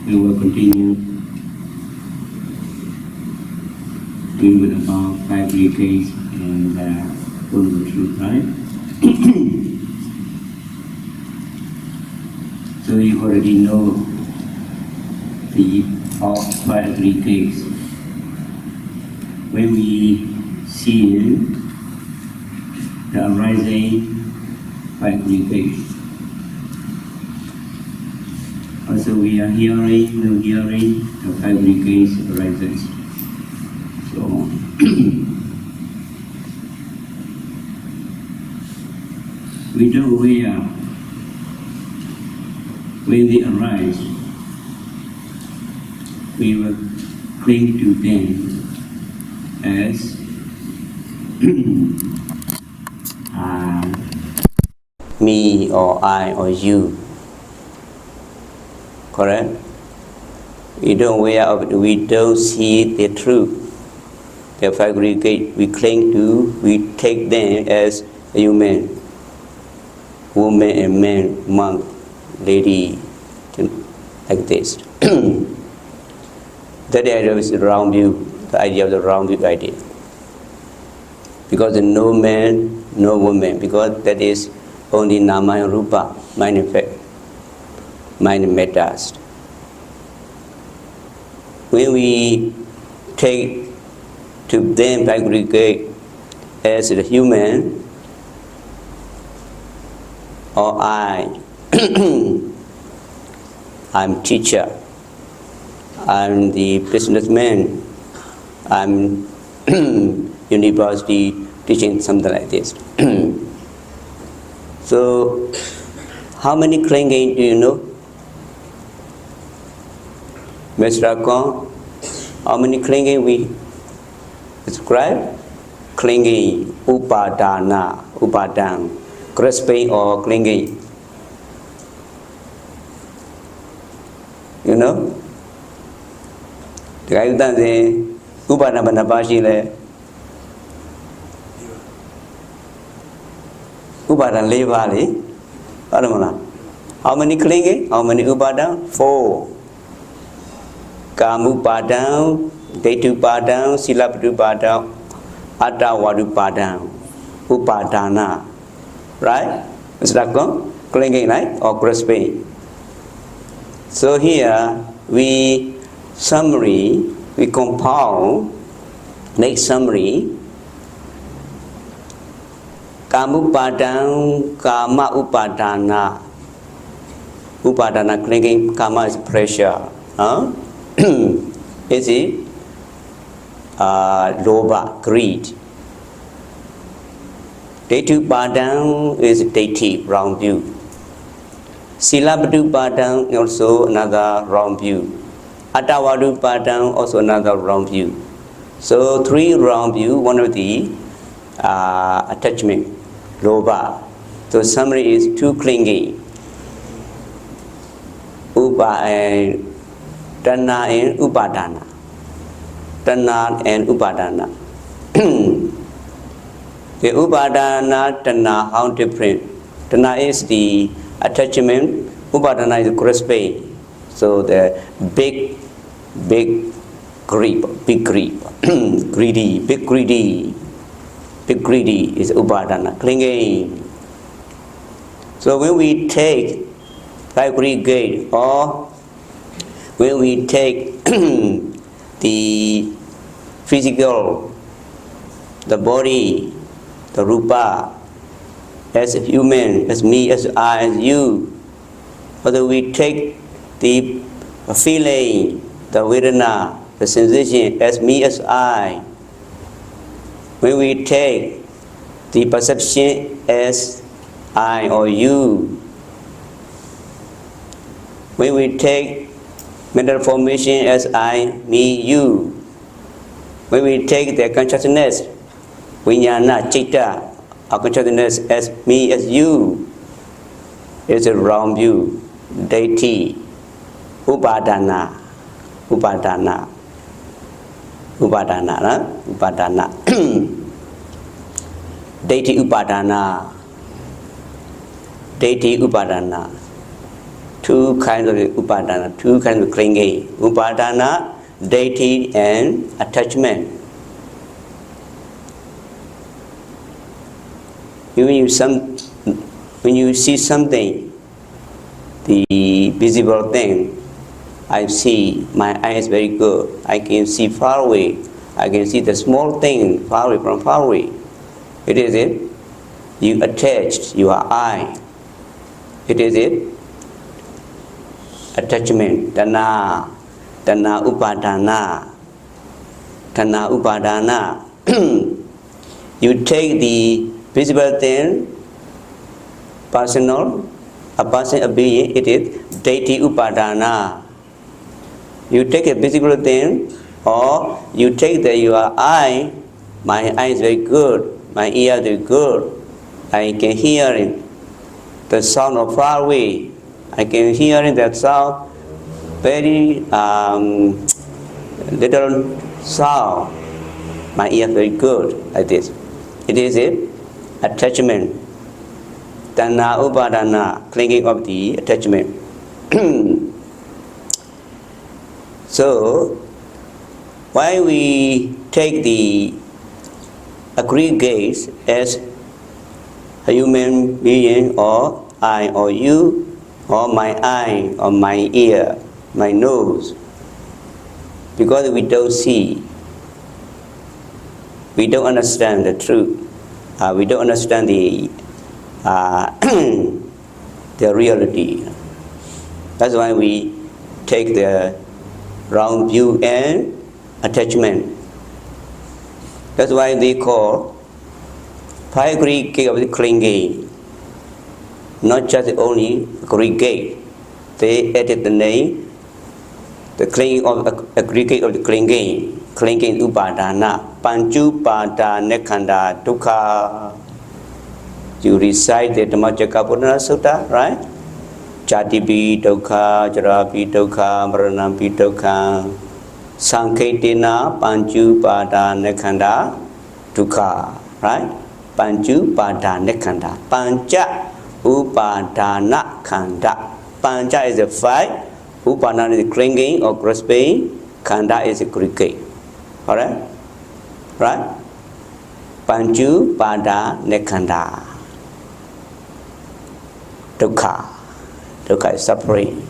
we will continue doing with about 5 decades and one true time. So you already know the of 5 decades. When we see the arising 5 decades. Also we are hearing the 5 decades arises. So we don't aware when they arise, we will cling to them as me or I or you. Correct? We don't aware of it, we don't see the truth. The fabricate we cling to, we take them as a human, woman and man, monk, lady, like this. That idea is the wrong view, the idea of the wrong view idea. Because no man, no woman, because that is only nama and rupa, mind effect, mind matters. When we take to them aggregate as the human or I'm teacher, I'm the businessman, I'm university teaching something like this. So, how many clinging do you know? Mr. Kong, how many clinging we describe? Clinging, upadana, upadan, grasping or clinging. You know? The guy who does the upadana banabashi le upadan levali. How many clinging? How many upadan? 4. Kamupadam, Detupadam, Silapadupadam, Attavadupadam, Upadana. Right? Is that gone? Clinging, right? Or grasping. So here we compound, make summary. Kamupadam, Kama Upadana. Upadana clinging, Kama is pressure. Huh? Is it lobha, greed? Detu padam is deity, wrong view. Silabadu padam also another wrong view. Attavadu padam also another wrong view. So 3 wrong view, one of the attachment, lobha. So summary is 2 clinging. Upa and Tanna and Upadana. Tanna and Upadana. The Upadana, Tanna, how different? Tanna is the attachment, Upadana is grasping. So the big grip, greedy, big greedy is Upadana, clinging. So when we take aggregate or when we take the physical, the body, the rupa, as a human, as me, as I, as you, whether we take the feeling, the vedana, the sensation, as me, as I, when we take the perception as I or you, when we take mental formation as I, me, you. When we take the consciousness, vijnana, citta, our consciousness as me, as you, it's a wrong view. Deity, upadana, upadana, upadana, upadana. Deity upadana, deity upadana. two kinds of upadana, two kinds of clinging. Upadana, deity and attachment. When you see something, the visible thing, I see, my eye is very good. I can see far away. I can see the small thing far away from far away. It is it. You attached your eye. It is it. Attachment. Tana. Tana upadana. Tana upadana. You take the visible thing, personal, a person, a being, it is deity upadana. You take a visible thing, or you take your eye. My eye is very good, my ear is very good. I can hear it, the sound of far away. I can hear it, that sound, very little sound. My ear is very good, like this. It is it, attachment. Tana upadana, clinging of the attachment. So, why we take the aggregates as a human being, or I, or you, or my eye, or my ear, my nose? Because we don't see. We don't understand the truth. We don't understand the reality. That's why we take the wrong view and attachment. That's why they call five aggregate of the clinging. Not just only aggregate. They added the name, the clinging of aggregate of the clinging. Clinging upadana. Panchupada dukkha. You recite the Dhammacakkappavattana Sutta, right? Jatipi dukkha, jarapi dukkha, maranapi dukkha. Sankhetena panchupada nekhanda dukkha, right? Panchupada nekhanda. Pancha upadana khanda. Pancha is the five. Upadana is the clinging or grasping. Khanda is the aggregate. Alright? Right? Panchupada nekhanda. Dukkha. Dukkha is suffering.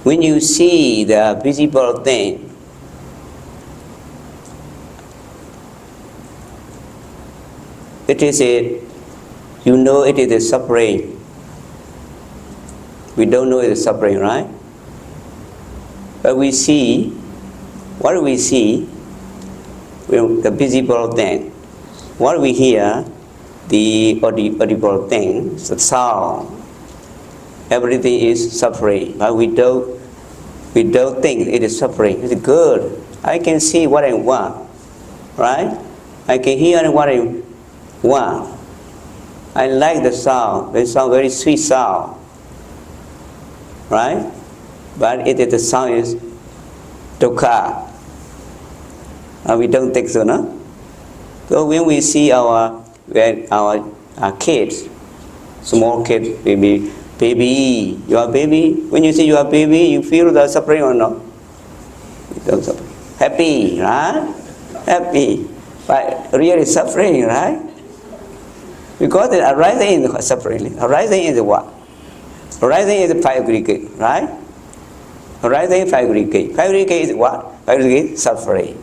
When you see the visible thing, it is it, you know it is a suffering. We don't know it is suffering, right? But we see, what do we see? The visible thing. What we hear, the audible thing, the sound. Everything is suffering, but we don't think it is suffering. It's good. I can see what I want, right? I can hear what I want. I like the sound. The sound, very sweet sound, right? But the sound is dukkha. We don't think so, no? So when we see our kids, small kids, baby, your baby, when you see your baby, you feel the suffering or not? You don't suffer. Happy, right? Happy. But really suffering, right? Because the arising is suffering. Arising is what? Arising is five aggregate, right? Arising is five aggregate. Five aggregate is what? Five aggregate is suffering.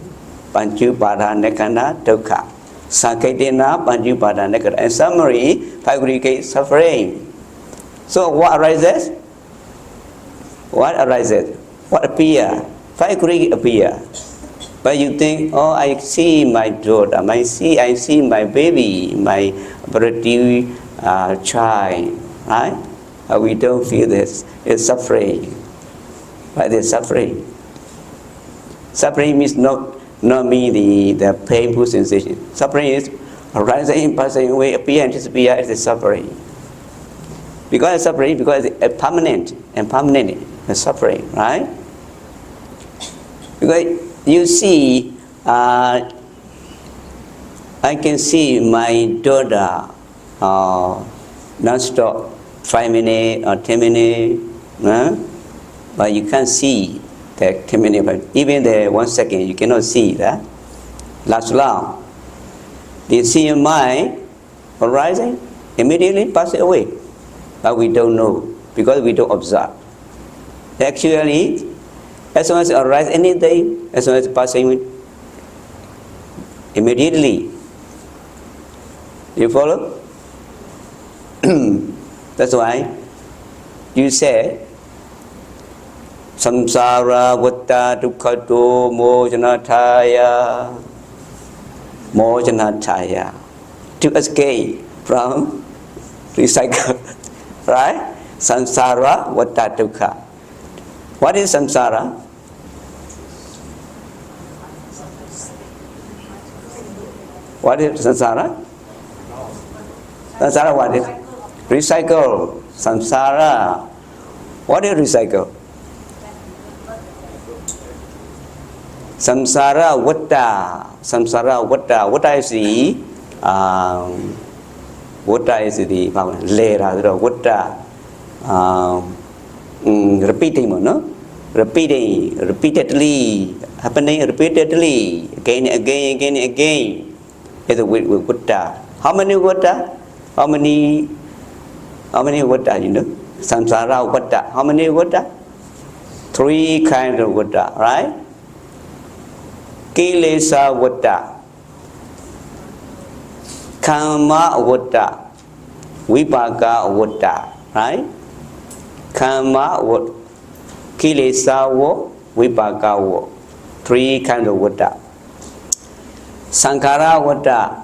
Panchupada nekhanda dukkha. Sankhetena panchupada nekhanda. In summary, five aggregate is suffering. So what arises? What arises? What appears? Five aggregate appear. But you think, oh, I see my daughter, I see my baby, my pretty child, right? We don't feel this. It's suffering. But it's suffering. Suffering means not mean the painful sensation. Suffering is arising, passing away, appear and disappear. It is suffering. Because it's suffering, because it's permanent and permanent suffering, right? Because you see, I can see my daughter non-stop 5 minutes or 10 minutes, but you can't see the 10 minutes. Even the 1 second, you cannot see that. Last long. You see your mind arising, immediately pass it away. But we don't know because we don't observe. Actually, as soon as it arises anything, as soon as it passes immediately. You follow? That's why you say samsara vata dukkhato mojanataya to escape from recycle, right? Samsara vata dukkha. What is samsara? What is samsara? Samsara what is? Recycle. Samsara. What is recycle? Samsara vata. Samsara vata. Vata is the layer. Vata. Repeating, no? Repeatedly, happening repeatedly, again. Is with vata. How many vata? How many vata, you know? Samsara vata. How many vata? 3 kinds of vata, right? Kilesa vata, Kama vata, Vipaka vata, right? Kama vata, Kilesa Vipaka vata. 3 kinds of vata. Sankara vata,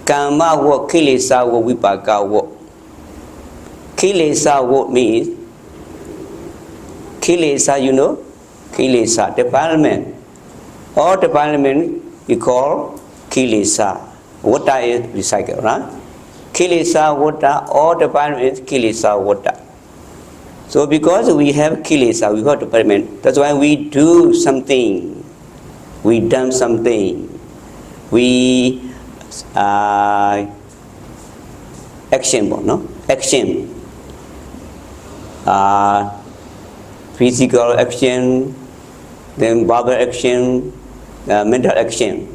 Kama vata, Kilesa Vipaka vata. Kilesa vata means, Kilesa, you know? Kilesa, defilement. All defilement we call Kilesa. Vata is recycle, right? Kilesa vata, all defilement is Kilesa vata. So because we have Kilesa, we have defilement, that's why we do something. We done something. We action, no? Action. Physical action, then verbal action, mental action.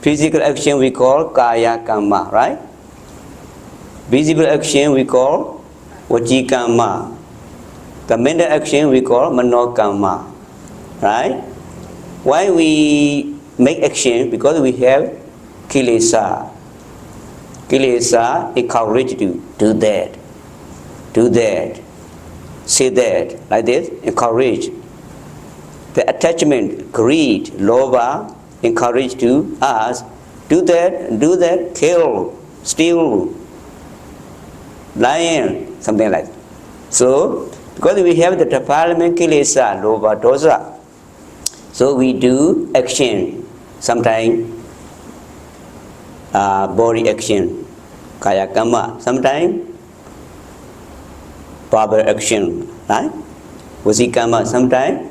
Physical action we call kaya kamma, right? Visible action we call vaci kamma. The mental action we call mano kamma, right? Why we make action? Because we have kilesa. Kilesa encourage to do that, say that, like this, encourage. The attachment, greed, lobha, encourage to us, do that, kill, steal, lying, something like that. So, because we have the defilement kilesa, lobha, dosa, so we do action, sometimes body action, kaya kamma, sometimes verbal action, right? Vaci kamma, sometimes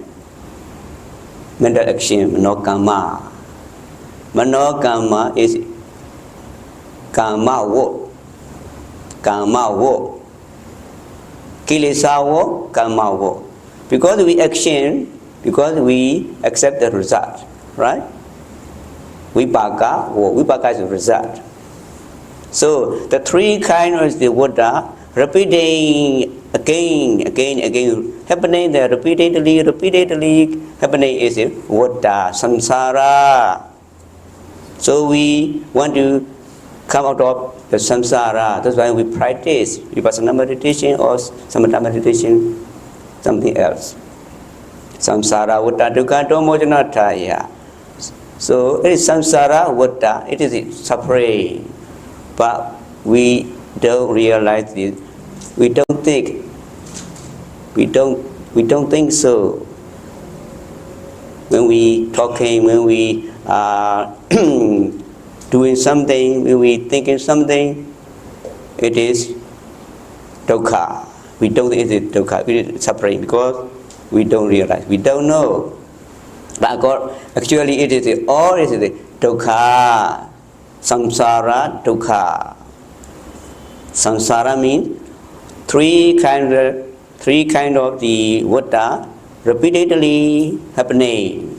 mental action, mano kamma. Mano kamma is kamma wo. Kilesa wo, kamma wo. Because we action, because we accept the result, right? Vipaka wo, vipaka is the result. So the 3 kinds of the vata, repeating again, happening there repeatedly, happening is vata, samsara. So we want to come out of the samsara. That's why we practice vipassana meditation or samatha meditation, something else. Samsara vata dukkha mojanataya. So it is samsara vata, it is suffering. But we don't realize this. We don't think. We don't think so. When we talking, when we are doing something, when we thinking something, it is dukkha. We don't think it is dukkha. It is suffering because we don't realize. We don't know. But God, actually, it is all is the dukkha, samsara dukkha. Samsara means three kind of the water repeatedly happening,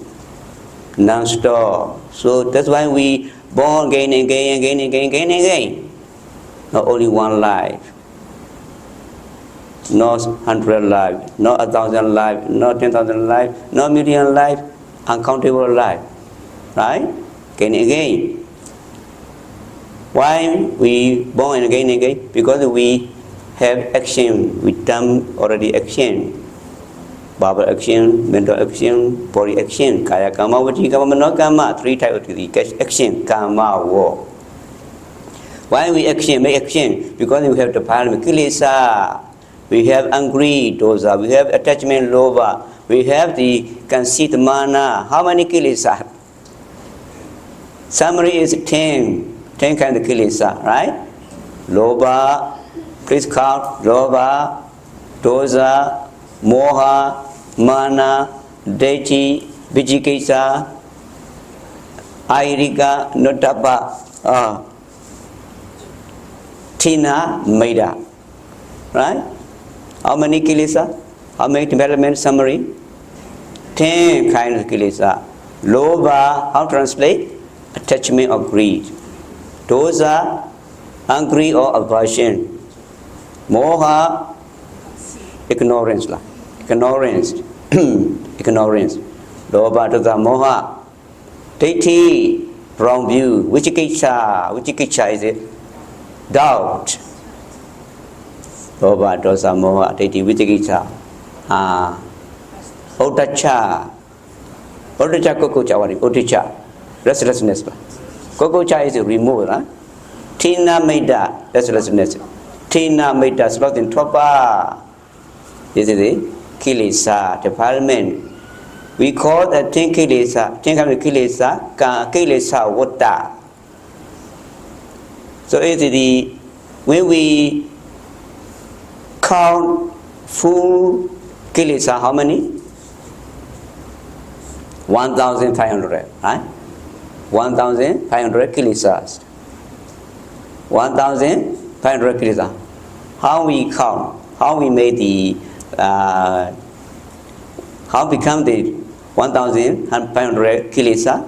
non-stop. So that's why we born again and again and again and again and again and again. Not only one life, not 100 lives, not 1,000 lives, not 10,000 lives, not million lives, uncountable lives, right? Again and again. Why we born again and again? Because we have action, we done already action. Verbal action, mental action, body action, kaya karma, vacci karma, mano karma, three types of the action, karma, war. Why we action, make action? Because we have the defilement, kilesa, we have angry, dosa, we have attachment, lova, we have the conceit, mana. How many kilesa? Summary is 10 kind of kilesa, right? Loba, please count, loba, dosa, moha, mana, dechi, vijikesa, airika, notapa, tina, maida. Right? How many kilesa? How many development summary? 10 kinds of kilesa. Loba, how translate? Attachment or greed. Dosa, angry or aversion. Moha, ignorance. Ignorance. Ignorance. Loba, dosa, moha. Deiti, wrong view. Vichikiccha. Vichikiccha is it? Doubt. Loba, dosa, moha, deiti, vichikiccha. Uddhacca. Uddhacca, kukucha, what is uddhacca? Restlessness. Kukucha is removed. Tina maida, restlessness. Tina maida, sloth in tropa. This is the kilesa, defilement. We call that 10 kilesa, 10 kind of kilesa, kilesa vata. So it is the, when we count full kilesa, how many? 1,500, right? 1,500 kilesas. 1,500 kilesas. How we count? How we made the? How become the 1,500 kilesa?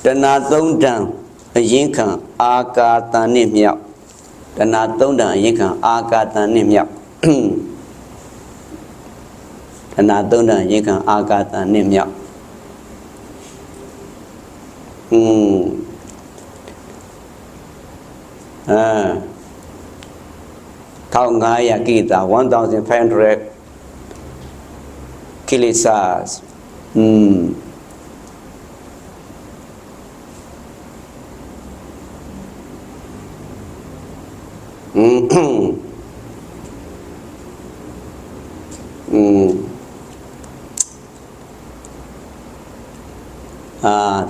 Tana Tongdan, a yinkan, Akata Nimyak. Tana Tongdan, yinkan, Akata Nimyak. Tana Tongdan, yinkan, Akata Nimyak. Kaungaya Gita, 1,500 kilesas.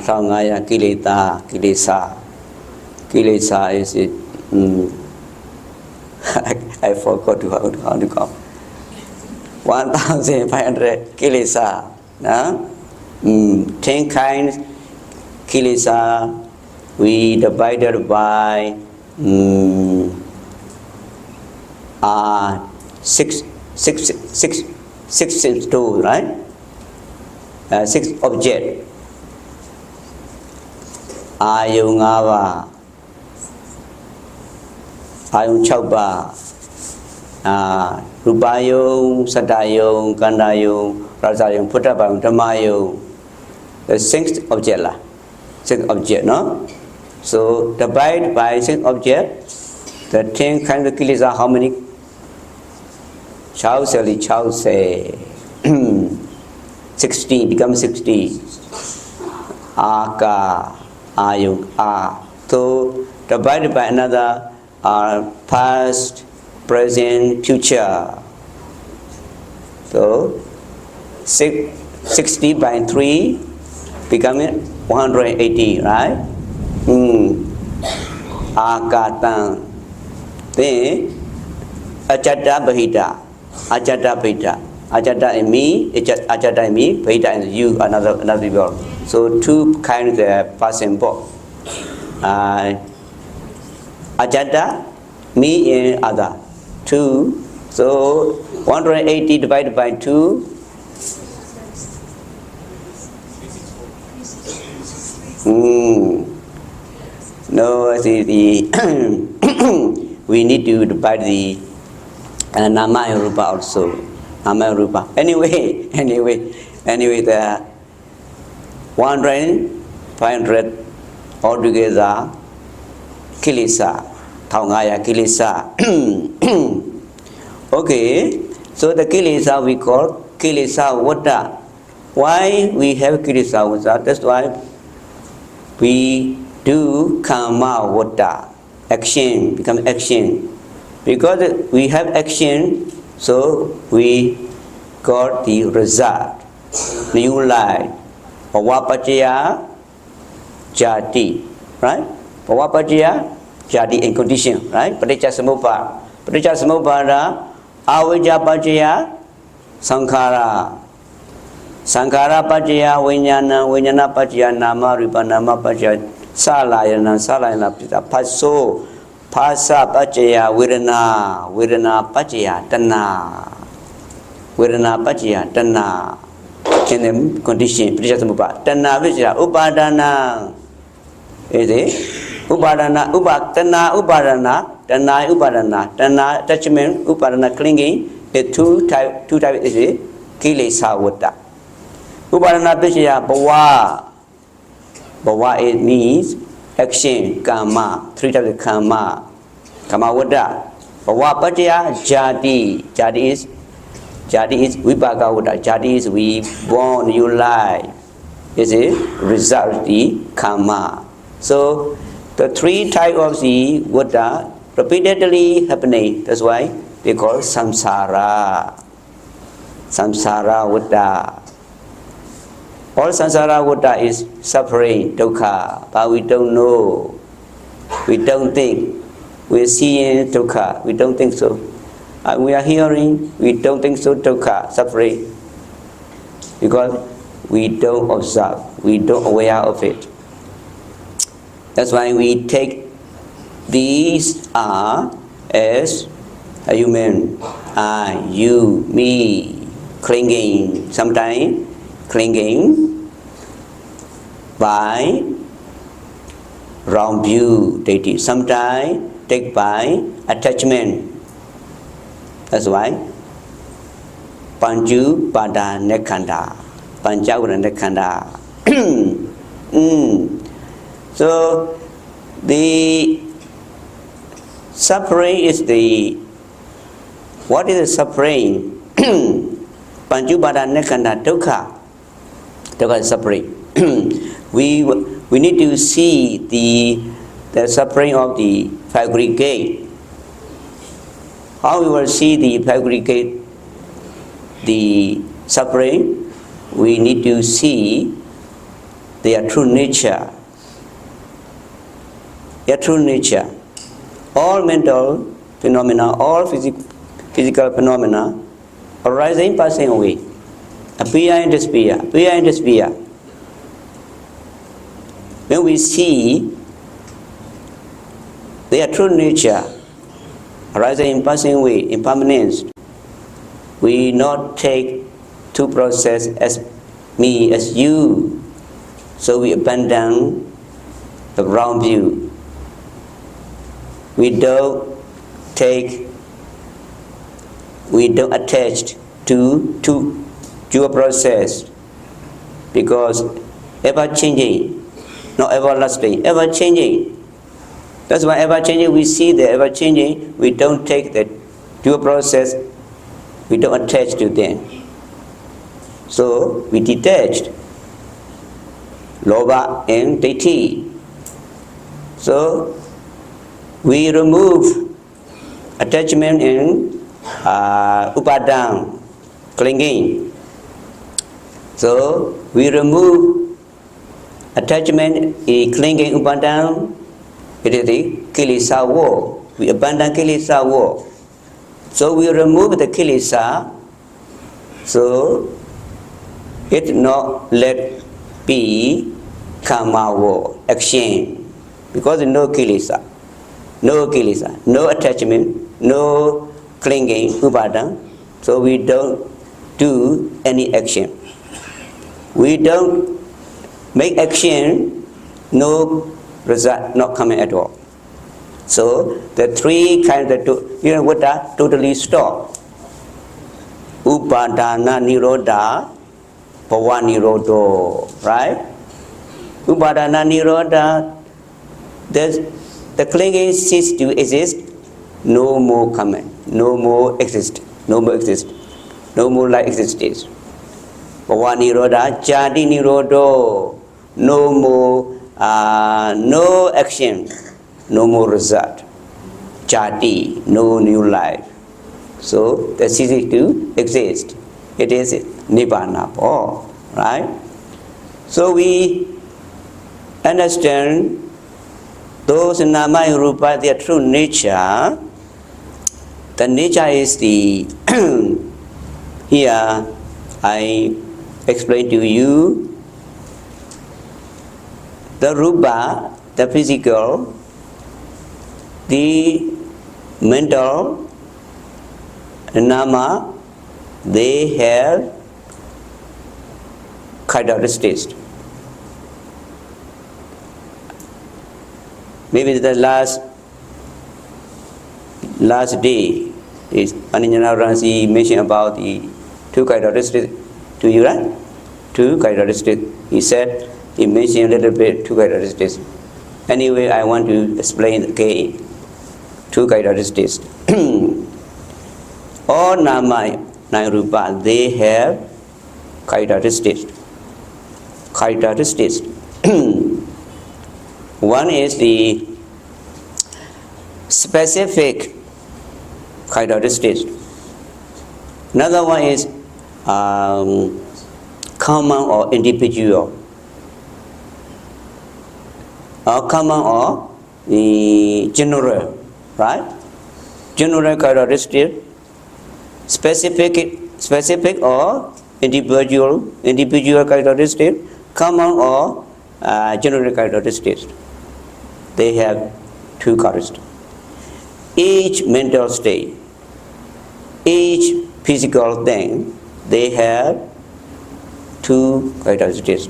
Kaungaya Kileta, Kilesa. Kilesa is it? I forgot how to count. 1,500 kilesa. 10 kinds kilesa. We divided by 6 2, right? 6 objects. Ayung ngava. Ayung chauba. Rupayung, Satayung, Kandayung, Rajayung, Putabang, Dhamayung. The 6 object lah. 6 object, no? So divide by 6 object. The 10 kinds of kilesa, how many? Chau se. 60 becomes 60. Aka, ayung, So divided by another past, present, future. So 60 by 3 becoming 180, right? Akatang. Then Ajata Bahita. Ajata Bahita. Ajata in me, Ajata in me, Bahita in you, another people. So 2 kinds of past and both. Ajata, me and other. 2. So 180 divided by 2. No, I see the we need to divide the Nama and Rupa also. Nama and Rupa. Anyway, the 100, 500 altogether, Kilesa, Taungaya Kilesa. Okay, so the Kilesa we call Kilesa Vada. Why we have Kilesa Vada? That's why we do Karma Vada. Action, become action. Because we have action, so we got the result. New life. Pavapacaya Jati. Right? Pavapacaya Jati in condition. Right? Paticca Samuppada. Paticca Samuppada. Avijja Pacaya Sankhara. Sankhara Pacaya Vijnana. Vijnana Pacaya Nama. Rupa Nama Pacaya Salayana Pita. Paso. Pasa Pacaya Vedana. Vedana Pacaya Tanna. Vedana Pacaya Tanna. In the condition, Tanna Vijaya Upadana. Is it? Upadana, Upadana, Upadana, Tanna Upadana, Tanna attachment, Upadana clinging. The two type is it? Kilesa Vada. Upadana Vijaya Bhava. Bhava it means action, karma. 3 types of karma. Karma Vada. Bhava Pacaya Jati. Jati is Vipaka Vada. Jati is we born new life. Is it result the karma. So the 3 types of the Vada repeatedly happening. That's why they call samsara. Samsara Vada. All samsara Vada is suffering, dukkha, but we don't know. We don't think. We're seeing dukkha. We don't think so. We are hearing. We don't think so. Dukkha, suffering, because we don't observe. We don't aware of it. That's why we take these are as a human. I, you, me, clinging. Sometimes clinging by wrong view, deity. Sometimes take by attachment. That's why Panju Pada Nekanda. Panjavana Nekanda. So the suffering is the, what is the suffering? Panju Pada Nekanda Dukkha. Dukkha is suffering. we need to see the suffering of the aggregate. How we will see the aggregate, the suffering? We need to see their true nature. Their true nature. All mental phenomena, all physical phenomena arising, passing away. Appear and disappear, appear and disappear. When we see their true nature, arising, passing away, impermanence, we not take two process as me, as you. So we abandon the wrong view. We don't attach to your process, because ever changing, not everlasting, ever changing. That's why ever changing, we see the ever changing, we don't take the dual process, we don't attach to them. So we detached Lobha and Ditthi. So we remove attachment and upadana, clinging. So we remove attachment, clinging, upadana. It is the kilesa war. We abandon kilesa war. So we remove the kilesa. So it not let be karma war, action, because no kilesa. no kilesa, no attachment, no clinging, upada. So we don't do any action. We don't make action, no result not coming at all. So the three kinds of Vata totally stop. Upadana nirodha, bhava nirodho, right? Upadana nirodha, the clinging cease to exist, no more coming, no more exist, no more exist, no more life existence. Bhava nirodha, jati nirodho, no more, no action, no more result. Jati, no new life. So the ceasing to exist. It is Nibbana, right? So we understand those nama and rupa, their true nature. The nature is the here I explain to you the rupa, the physical, the mental, nama, they have characteristics. Maybe the last day is Anindya Ransi mentioned about the two characteristics to you, right? Two characteristics. He said he mentioned a little bit two characteristics. Anyway, I want to explain again two characteristics. All nama and rupa, they have characteristics. Characteristics. One is the specific characteristics. Another one is common or individual. Or common or general, right? General characteristic, specific or individual characteristic, common or general characteristics. They have two characteristics. Each mental state, each physical thing, they have two characteristics.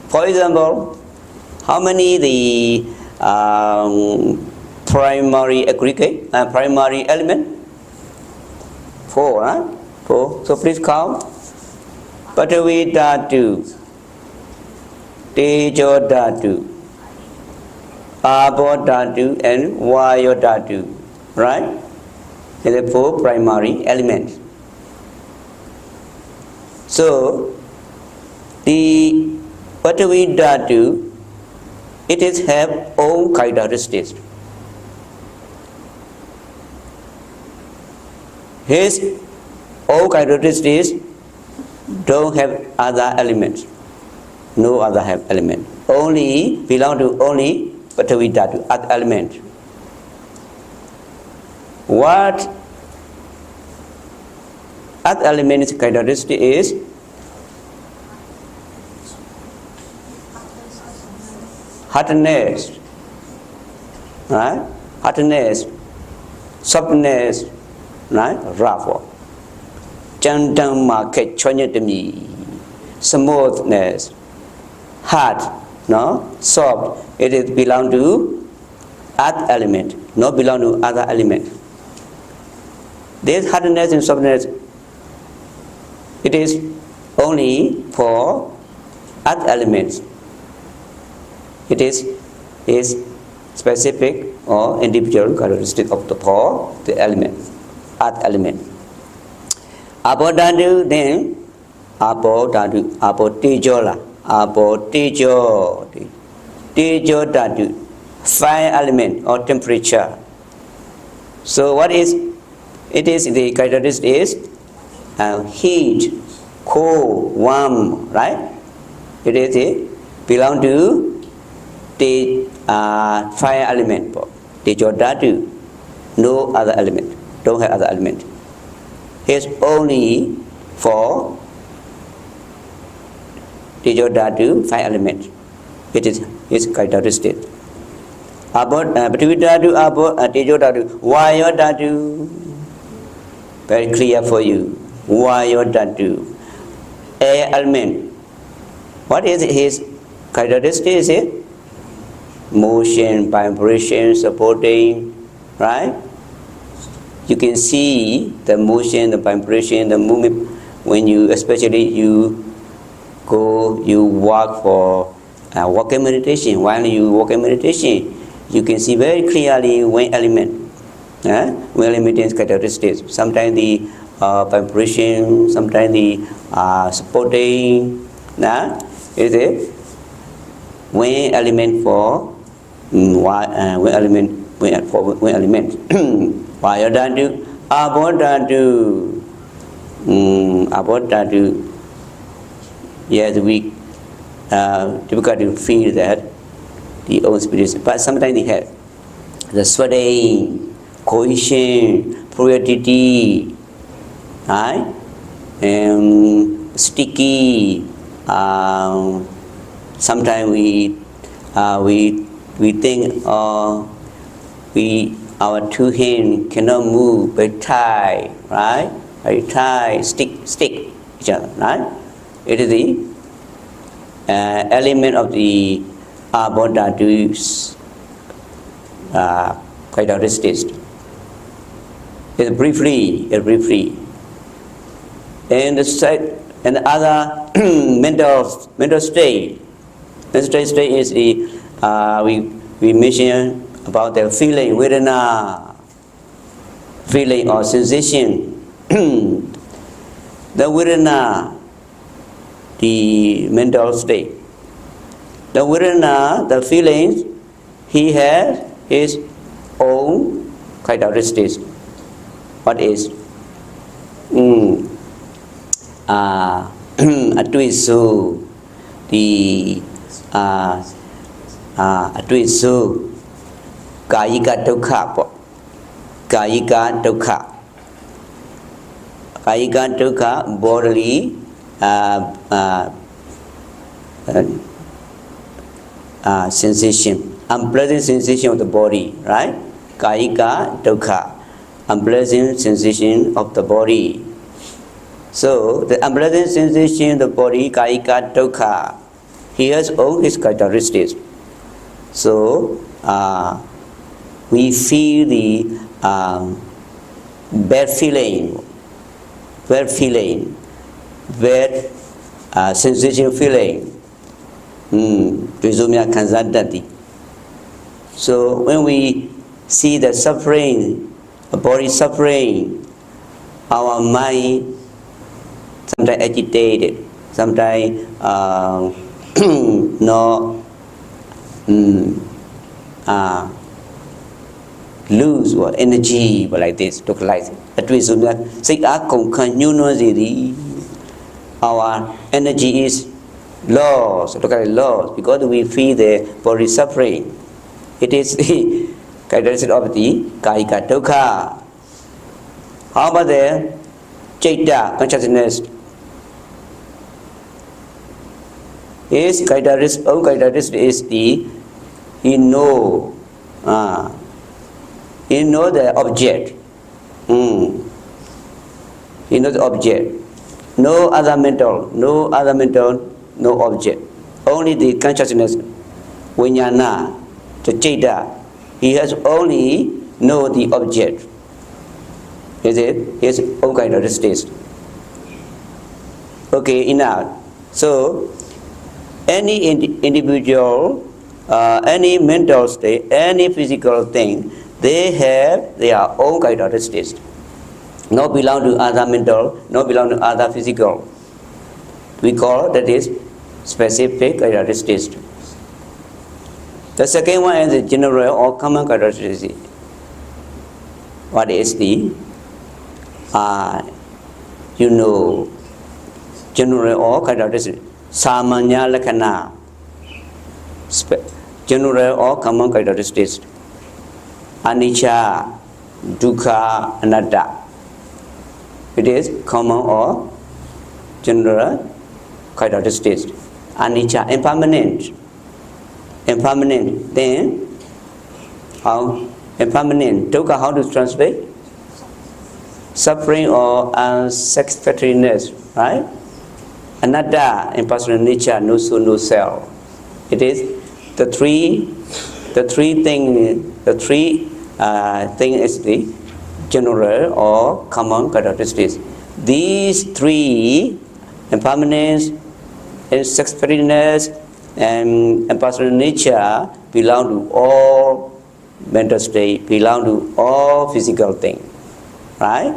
For example, how many the primary aggregate, primary element? Four, huh? Four. So please count. Patavi dhatu, Tejo dhatu, Abo dhatu, and Vayu dhatu, right? These are four primary elements. So the Patavi dhatu, it is have own characteristics. His own characteristics don't have other elements. No other have element. Only belong to only Patavi dhatu, other element. What other element's characteristic is? Hardness, right? Hardness, softness, right? Rough. Chandang market chonyatami, smoothness, hard, no, soft. It is belong to earth element, not belong to other element. This hardness and softness, it is only for earth elements. It is specific or individual characteristic of the for the element, earth element. Apo dhatu, then apo dhatu, apo tejo, tejo dhatu, fire element or temperature. So what is it? Is the characteristic is heat, cold, warm, right? It is belong to the fire element. Tejo dhatu, no other element, don't have other element. It's only for Tejo dhatu, fire element. It is its characteristic. Prithvi Dhatu, Apo, Tejo Dhatu, Vayu Dhatu. Very clear for you. Vayu Dhatu. Air element. What is his characteristic? Is it motion, vibration, supporting, right? You can see the motion, the vibration, the movement when you, especially you walk for walking meditation. While you walking meditation, you can see very clearly wind element. Wind element is characteristics. Sometimes the vibration, sometimes the supporting. Is it wind element for wind element? Wind element. Vayu Dhatu, Apo Dhatu. Apo Dhatu. Yes, we typically feel that the own spirit, but sometimes they have the sweating, cohesion, fluidity, right? And sticky. Sometimes we think our two hands cannot move, very tight, right? Very tight, stick each other, right? It is the element of the Apo Dhatu's characteristics. It's briefly. And the other mental state. Mental state is the we mentioned about the feeling, vedana, feeling or sensation. The vedana, the mental state. The vedana, the feelings, he has his own characteristics. What is? Atvisu, the Atvisu, Kayika Dukkha, Kayika Dukkha. Kayika Dukkha, bodily sensation, unpleasant sensation of the body, right? Kayika Dukkha, unpleasant sensation of the body. So the unpleasant sensation of the body, Kayika Dukkha, he has all his characteristics. So we feel the bad feeling, bad sensation feeling. So when we see the suffering, a body suffering, our mind sometimes agitated, sometimes lose what energy like this, look like our energy is lost, lost because we feel the body suffering. It is the characteristic of the Kayika Dukkha. How about the Citta, consciousness? His characteristic is the he know the object. He knows the object. No other mental, no object. Only the consciousness, Vijnana, the Citta. He has only know the object. Is it? His own characteristics. Okay, enough. So any individual, any mental state, any physical thing, they have their own characteristics. No belong to other mental, no belong to other physical. We call that is specific characteristics. The second one is the general or common characteristic. What is the general or characteristic? Samanya Lakkhana, general or common characteristics. Anicca, Dukkha, Anatta. It is common or general characteristics. Anicca, impermanent. Then How? Impermanent. Dukkha, how to translate? Suffering or unsatisfactoriness, right? Anatta, impersonal nature, no soul, no self. It is the three thing is the general or common characteristics. These three, impermanence, unsatisfactoriness, and impersonal nature, belong to all mental state, belong to all physical things, right?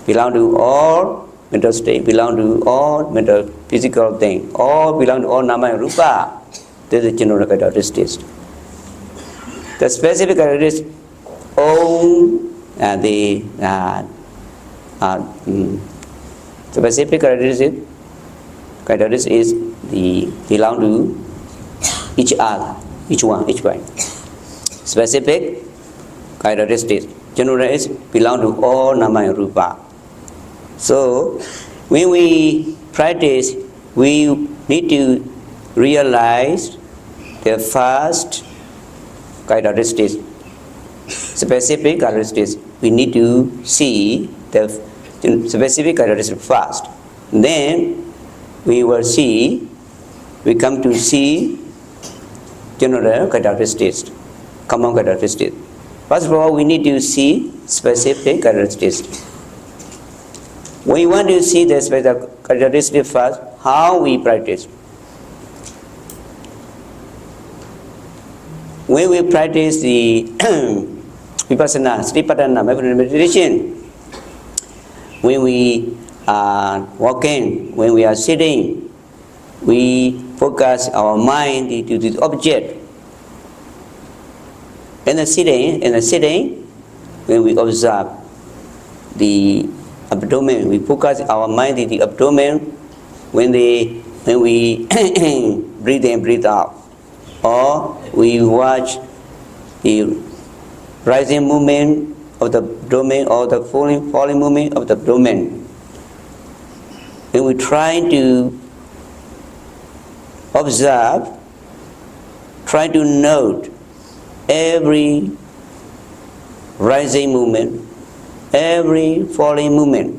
Belong to all mental state, belong to all mental physical things, all belong to all nama and rupa. This is general characteristics. The specific characteristics own the specific characteristics is the belong to each other, each one. Specific characteristics general is belong to all nama and rupa. So when we practice, we need to realize the first characteristics, specific characteristics. We need to see the specific characteristics first. Then we will see, we come to see general characteristics, common characteristics. First of all, we need to see specific characteristics. When you want to see the specific characteristics first, how we practice? When we practice the vipassana, satipatthana, meditation, when we are walking, when we are sitting, we focus our mind to the object. In the sitting, when we observe the abdomen, we focus our mind in the abdomen. When we breathe in, breathe out, or we watch the rising movement of the abdomen or the falling movement of the abdomen. When we try to observe, try to note every rising movement, every falling movement.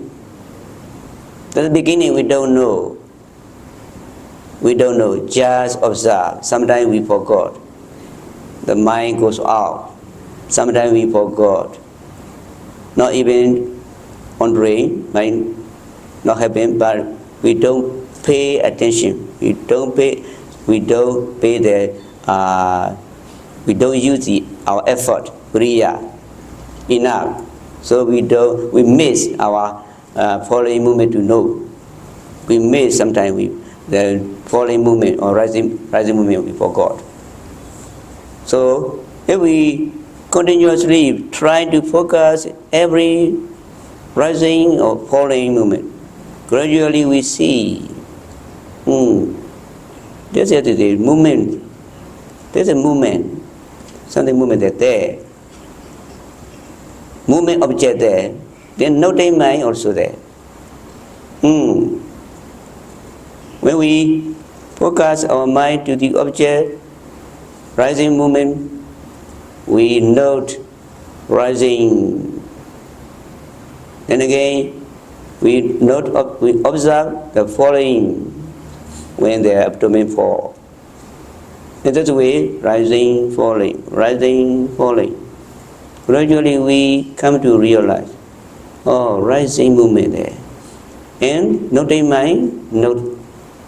At the beginning, we don't know. Just observe. Sometimes we forgot. The mind goes out. Sometimes we forgot. Not even wandering, mind not happen, but we don't pay attention. We don't use our effort, kriya, enough. So we miss our falling movement to know. We miss sometimes the falling movement or rising movement we forgot. So if we continuously try to focus every rising or falling movement, gradually we see there's a movement. There's a movement. Something movement that's there. Movement object there. Then noting mind also there. When we focus our mind to the object, rising movement, we note rising. Then again, we observe the falling when the abdomen falls. In that way, rising, falling, rising, falling. Gradually we come to realize, rising movement there. And noting mind, note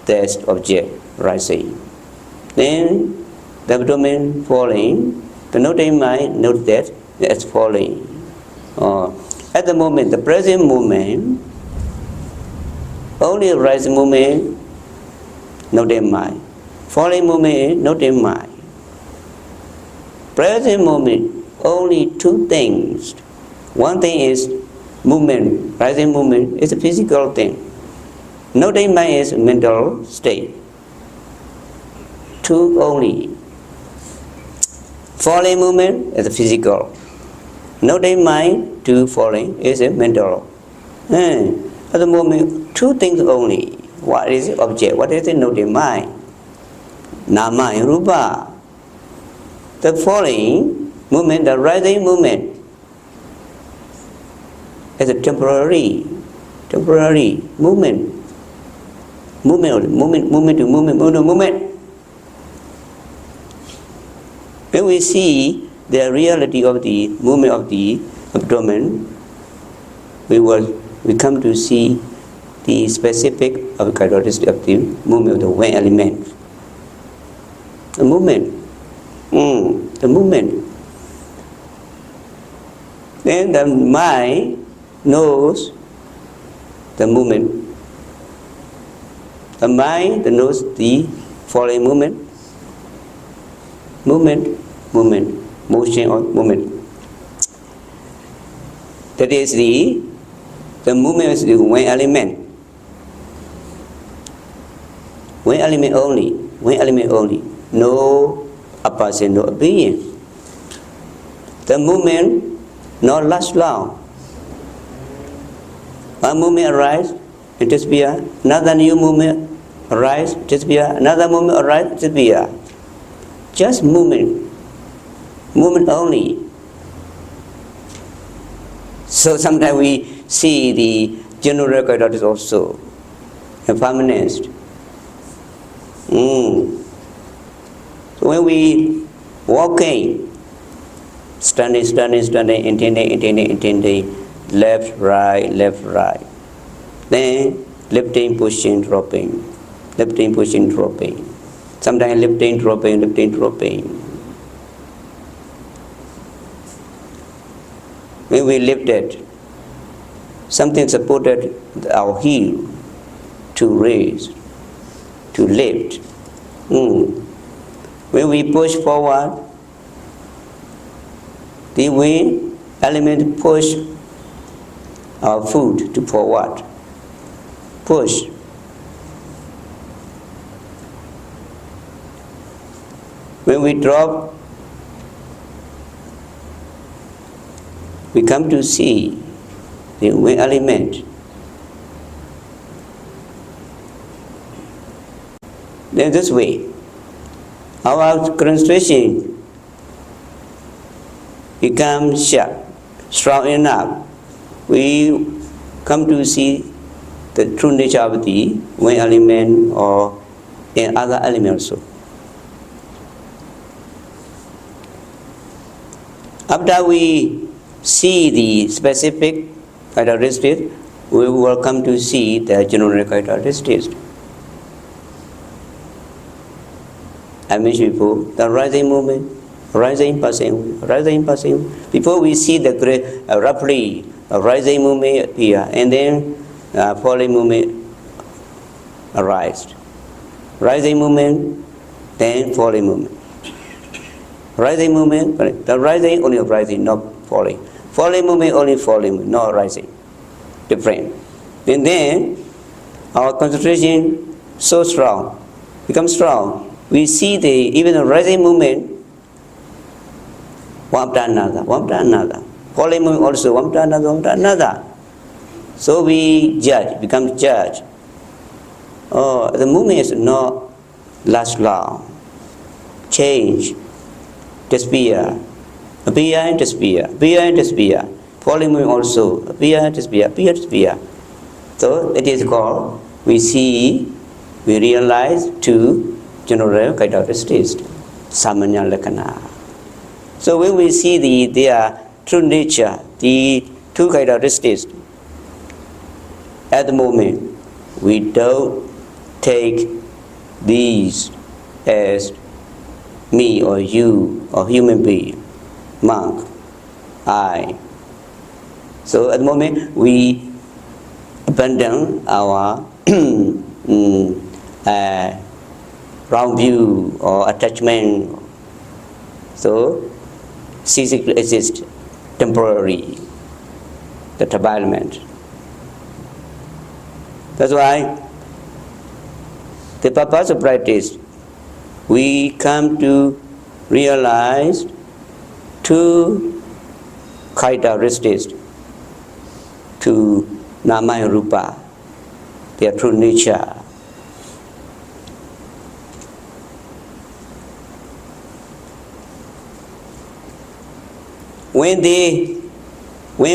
that object rising. Then the abdomen falling, the noting mind, note that it's falling. At the moment, the present moment, only rising movement, noting mind. Falling moment, noting mind. Present moment, only two things. One thing is movement, rising movement is a physical thing. Noting mind is mental state. Two only. Falling movement is a physical. Noting mind to falling is a mental. At the moment, two things only. What is the object? What is the noting mind? Nama and rupa. The falling movement, the rising movement, is a temporary movement. Movement. When we see the reality of the movement of the abdomen, we come to see the specific of characteristic of the movement of the wind element. The movement. Then the mind knows the movement. The mind knows the following motion or movement. That is the movement is the wind element. Wind element only. No a person, no a being. The movement not last long. One movement arises, it disappears. Another new movement arises, disappears. Another movement arises, disappears. Just movement only. So sometimes we see the general characteristics also, impermanence. So when we walking, standing, intending, left, right. Then lifting, pushing, dropping. Sometimes lifting, dropping. When we lifted, something supported our heel to raise, to lift. When we push forward, the wind element push our foot to forward. Push. When we drop, we come to see the wind element. Then this way, our concentration becomes sharp, strong enough. We come to see the true nature of the wind element or in other elements also. After we see the specific characteristics, we will come to see the general characteristics. I mentioned before, the rising movement, rising, passing. Before we see the great, roughly, a rising movement appear, and then falling movement arise. Rising movement, then falling movement. Rising movement, the rising only rising, not falling. Falling movement only falling, not rising. Different. And then our concentration so strong, becomes strong. We see even the rising movement, one after another. Falling movement also, one after another. So we become judge. Oh, the movement is not last long. Change, disappear, appear and disappear. Falling movement also, appear, disappear. So it is called, we realize two general characteristics, samanya lakkhana. So when we see their true nature, the two characteristics, at the moment, we don't take these as me or you or human being, monk, I. So at the moment, we abandon our wrong view or attachment. So ceasing to exist temporarily, the development. That's why the purpose of practice, we come to realize two characteristics to nama and rupa, their true nature. when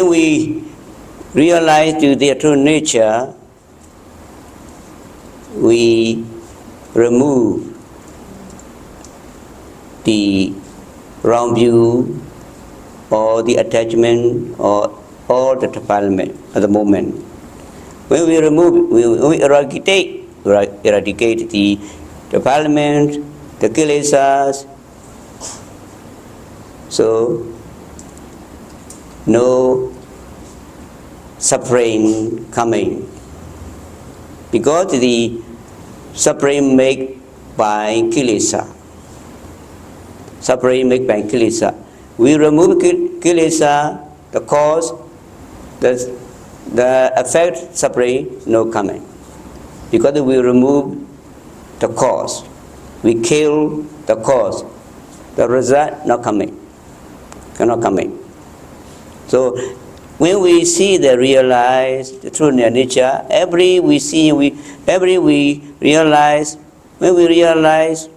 we realize to their true nature, we remove the wrong view or the attachment or all the defilement at the moment. When we remove, we eradicate the defilement, the kilesas, so no suffering coming. Because the suffering made by kilesa. Suffering made by kilesa. We remove kilesa, the cause, the effect, suffering, no coming. Because we remove the cause. We kill the cause. The result not coming. Cannot coming. So when we see the realize the true nature, every we realize, when we realize,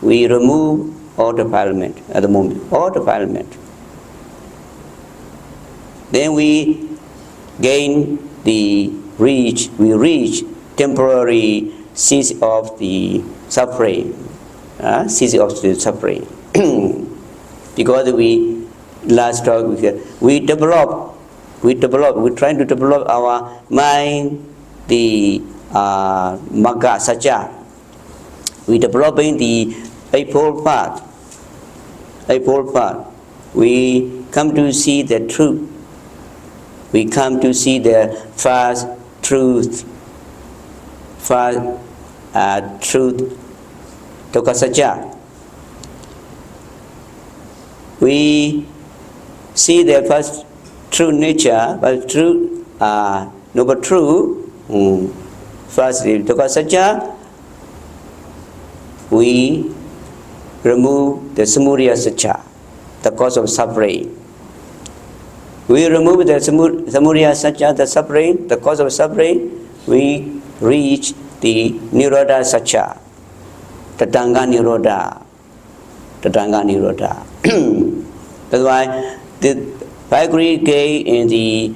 we remove all defilement at the moment, all defilement. Then we gain we reach temporary cease of the suffering, cease of the suffering. Because we last talk we try to develop our mind, the magga satya. We developing the eightfold path. We come to see the truth. We come to see the first truth. Truth, dukkha satya. We see the first true nature, but true, noble true. First, dukkha satya. We remove the samudaya satya, the cause of suffering. We remove the samudaya satya, the suffering, the cause of suffering. We reach the nirodha satya, the Tatanga nirodha. That's why the five great gates in the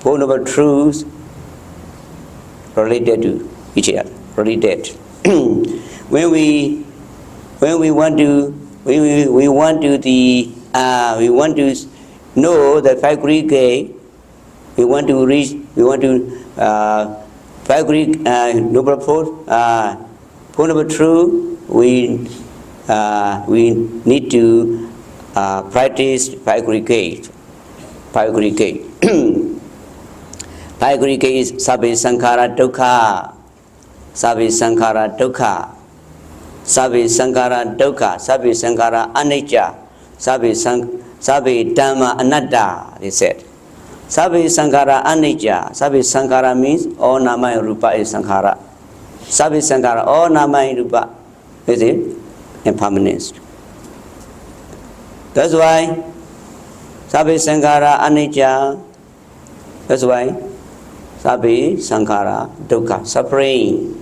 Four Noble Truths related to each other. Related. When we want to know the five great gates, we want to five great noble Four Noble Truths. We need to practice five great gates. Five great gates. Five great gates is sabbe sankhara dukkha. Sabbe sankhara dukkha. Sabbe sankhara dukkha. Sabbe sankhara anicca. Sabbe dhamma anatta, they said. Sabbe sankhara anicca. Sabbe sankhara means all nama and rupa is sankhara. Sabbe sankhara, all nama and rupa is impermanence. That's why sabbe sankhara anicca. That's why sabbe sankhara dukkha, suffering.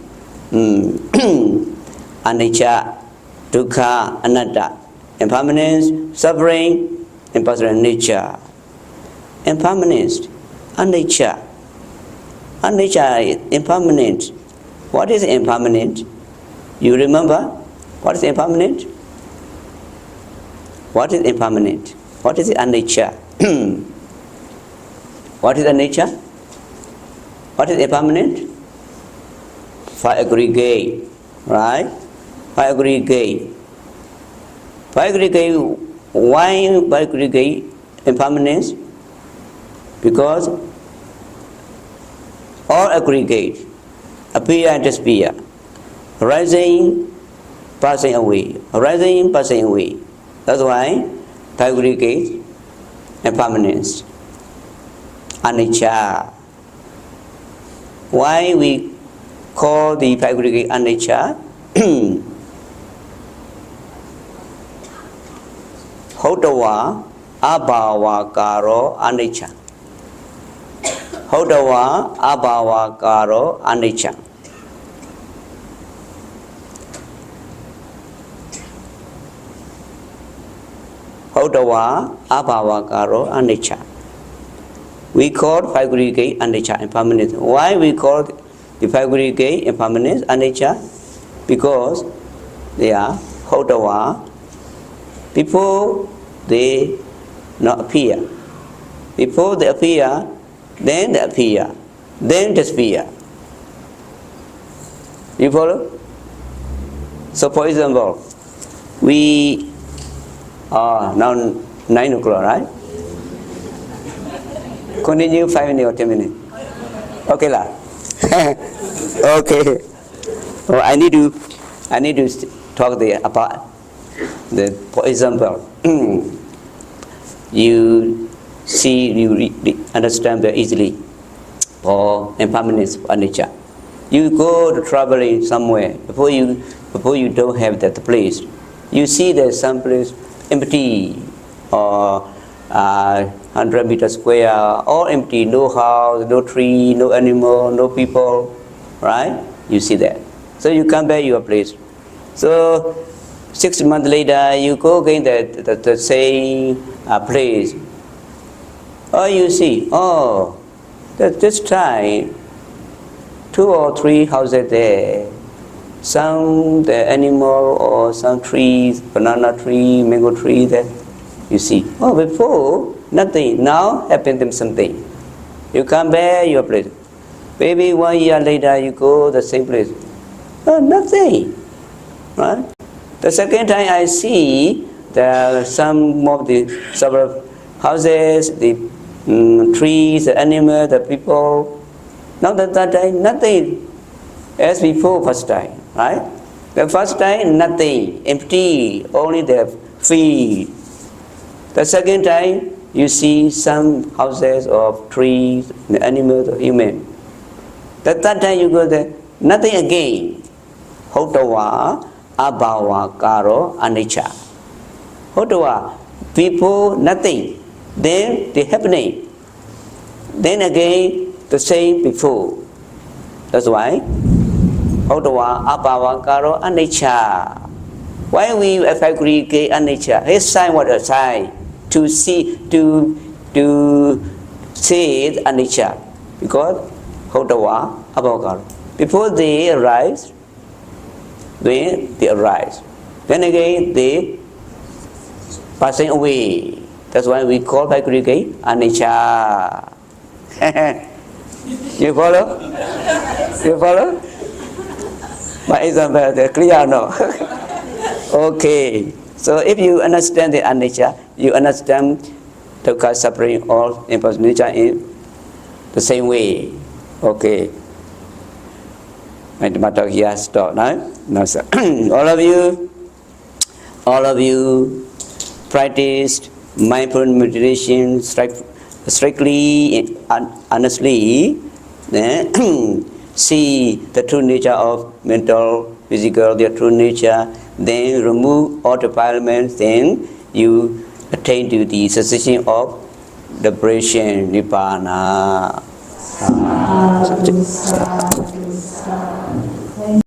Anicca, dukkha, anatta. Impermanence, suffering, impersonal nature. Impermanence, anicca. Anicca is impermanent. What is impermanent? You remember? What is impermanent? What is impermanent? What is anicca? What is anicca? What is impermanent? Five aggregate, right? Five aggregate. Five aggregate. Why five aggregate impermanence? Because all aggregate appear and disappear, rising, passing away, rising, passing away. That's why five aggregate impermanence, anicca. Why we call the five aggregate anicca? Hodawa abhava karo anicca. Hodawa abhava karo anicca. Hotawa, Abhava, Karo, Anicca. We call five aggregate anicca impermanence. Why we call the five aggregate impermanence anicca? Because they are Hotawa. Before they not appear. Before they appear, then disappear. You follow? So for example, we are now 9 o'clock, right? Continue 5 minutes or 10 minutes. Okay lah. Okay. Oh, I need to talk about the. For example, you see, you understand very easily for impermanence of anicca. You go to traveling somewhere before you don't have that place. You see there's some place empty or 100 meters square, all empty, no house, no tree, no animal, no people, right? You see that. So you come back to your place. So 6 months later, you go again the same place. Oh, you see, this time, 2 or 3 houses there. Some the animal or some trees, banana tree, mango tree there. You see, before nothing, now happened something. You come back your place. Maybe 1 year later you go the same place. Nothing, right? The second time I see there are some of the several houses, the trees, the animal, the people. Now that time nothing as before first time, right? The first time nothing, empty, only the feed. The second time you see some houses of trees, the animals, the human. The third time you go there, nothing again. Hotawa, Abhava, Karo, Anicca. Hotawa, people, nothing. Then the happening. Then again the same before. That's why Hotawa, Abhava, Karo, Anicca. Why we aggregate anicca? His sign was a sign to see the anicca, because Hotawa, Abhava, Karo. Before they arise, then again they passing away. That's why we call aggregate anicca. You follow? You follow? My example, they're clear no? Okay. So if you understand the anicca, you understand dukkha, suffering, all impersonal nature in the same way. Okay. My matter here stop now. No, sir. all of you practiced mindful meditation strictly, honestly, see the true nature of mental, physical, their true nature, then remove all defilements, then you attain to the cessation of liberation, nibbana.